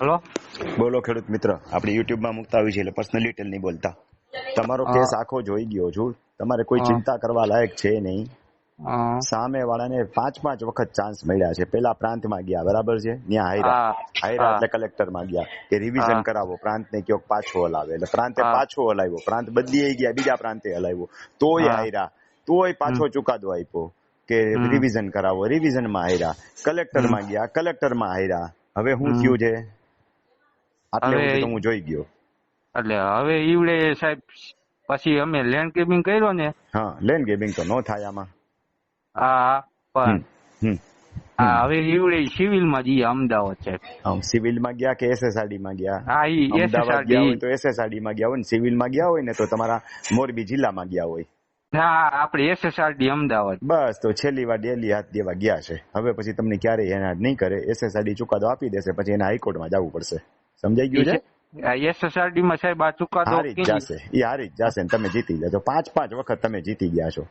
Hello. બોલો ખેડૂત મિત્ર, આપણે યુટ્યુબમાં મૂકતા આવી છે એટલે પર્સનલ ડિટેલ નહીં બોલતા. તમારો કેસ આખો જોઈ ગયો છું. તમારે કોઈ ચિંતા કરવા લાયક છે નહીં. સામે વાળાને 5 વખત ચાન્સ મળ્યા છે. પેલા પ્રાંતમાં ગયા, બરાબર છે, ત્યાં હાયરા એટલે કલેક્ટરમાં ગયા કે રિવિઝન કરાવો, પ્રાંતને કયો પાછો હલાવે, એટલે પ્રાંતે પાછો હલાવ્યો, પ્રાંત બદલી ગયા, બીજા પ્રાંતે હલાવ્યો, તોય હાયરા, તોય પાછો ચુકાદો આપ્યો કે રિવિઝન કરાવો, રિવિઝનમાં હાયરા, કલેક્ટરમાં ગયા, કલેક્ટરમાં હાયરા. હવે શું થયું છે? આટલે સુધી તો હું જોઈ ગયો. એટલે હવે ઈવડે સાહેબ પછી અમે લેન્ડ ગ્રેબિંગ કર્યો ને. હા, લેન્ડ ગ્રેબિંગ તો નો થાય આમાં. હા, પણ હવે ઈવડે સિવિલ માં જઈએ અમદાવાદ સાહેબ. સિવિલ માં ગયા કે SSRD માં ગયા? હા, અમદાવાદ ગયા હોય તો SSRD માં ગયા હોય ને, સિવિલ માં ગયા હોય ને તો તમારા મોરબી જિલ્લામાં ગયા હોય. હા, આપણે SSRD અમદાવાદ. બસ, તો છેલ્લી વાર ડેલી હાથ દેવા ગયા છે. હવે પછી તમને ક્યારેય એના નહીં કરે. SSRD ચુકાદો આપી દેશે, પછી એને હાઈકોર્ટમાં જવું પડશે. સમજાઈ ગયું છે? SSRD માં સાહેબ આ ચુકાદો હારી જ જશે, એ હારી જ જશે ને તમે જીતી જશો. 5 વખત તમે જીતી ગયા છો.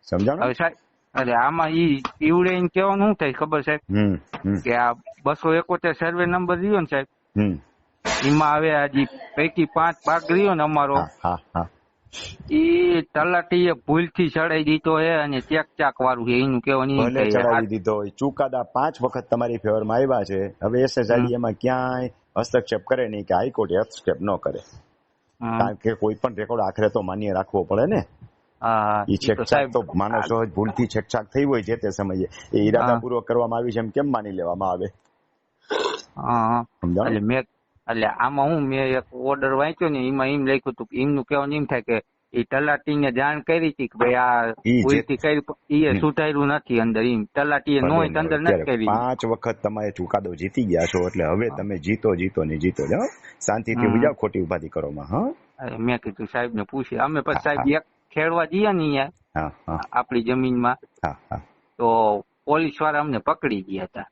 સમજાણો? હવે સાહેબ એટલે આમાં ઈવડે કેવાનું શું થાય ખબર સાહેબ કે આ 271 સર્વે નંબર રહ્યો ને સાહેબ, એમાં હવે હજી પૈકી 5 ભાગ રહ્યો ને અમારો, એ તલાટીએ ભૂલથી ચડાવી દીધો હે અને ચાક વાળું છે એનું કેવાનું. ભલે ચડાવી દીધો હોય, ચુકાદા 5 વખત તમારી ફેવરમાં આવ્યા છે. હવે SSRD એમાં ક્યાંય હસ્તક્ષેપ કરે નહીં કે હાઈકોર્ટે હસ્તક્ષેપ ન કરે, કારણ કે કોઈ પણ રેકોર્ડ આખરે તો માન્ય રાખવો પડે ને. એ છેકછાક તો માણસો ભૂલથી છેકછાક થઈ હોય જે તે સમયે, એ ઈરાદાપૂર્વક કરવામાં આવી છે એમ કેમ માની લેવામાં આવે? એટલે આમાં હું મેં એક ઓર્ડર વાંચ્યો ને, એમાં એમ લખ્યું હતું, એમનું કહેવાનું એમ થાય કે એ તલાટીને જાણ કરી હતી કે ભાઈ આ ભૂલથી કરી, એ સુધાર્યું નથી અંદર. એમ તલાટીએ નો અંદર નથી કરી. 5 વખત તમારે ચુકાદો જીતી ગયા છો એટલે હવે તમે જીતો ને જીતો જ. શાંતિથી ઉજાવ, ખોટી ઉપાધિ કરો માં. હા, મેં કીધું સાહેબ ને પૂછી. અમે પછી સાહેબ એક ખેડવા જઈએ ને અહીંયા આપણી જમીનમાં, તો પોલીસ વાળા અમને પકડી ગયા હતા.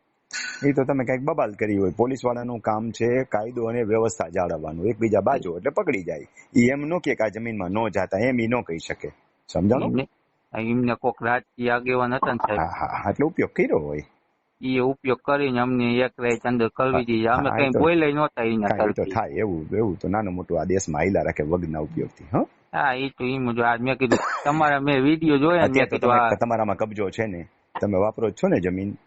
એ તો તમે કઈક બબાલ કરી હોય. પોલીસ વાળાનું કામ છે કાયદો અને વ્યવસ્થા જાળવવાનું. એકબીજા બાજુ એટલે પકડી જાય. એમ નો કે આ જમીનમાં નો જાતા, એમ ઈ નો કહી શકે. સમજાણો? એમને કોક રાજકીય આગેવાન હતા ને સાહેબ, એટલે ઉપયોગ કર્યો હોય. એ ઉપયોગ કરીને અમને એક રાત અંદર કરવી દીધી. અમે કઈ બોલાય નહોતા એના. તો થાય એવું તો નાનું મોટું આ દેશમાં હાઈલા રાખે વગના ઉપયોગથી. હા, એ તો એમ જ. મેં કીધું તમારા મેં વિડીયો જોયા, તમારામાં કબજો છે ને, તમે વાપરો જ છો ને જમીન.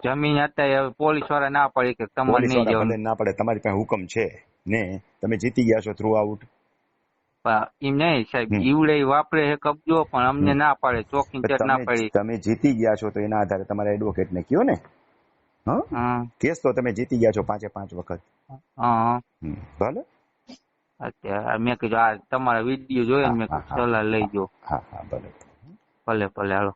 હતા પોલીસ વાળા ના પડે કે તમારે નહીં જવાનું. ના પડે, તમારી પાસે હુકમ છે ને, તમે જીતી ગયા છો થ્રુ આઉટ. એમ નહીં સાહેબ, ઈવડે વાપરે છે કબજો, પણ અમને ના પાડે, ચોકી ના પાડી. તમે જીતી ગયા છો તો એના આધારે તમારા એડવોકેટ ને કયો ને. કેસ તો તમે જીતી ગયા છો 5 વખત. ભલે. અત્યારે મેં કીધું આ તમારા વિડીયો જોયા, મેં સલાહ લઈ જો. હા, ભલે હાલો.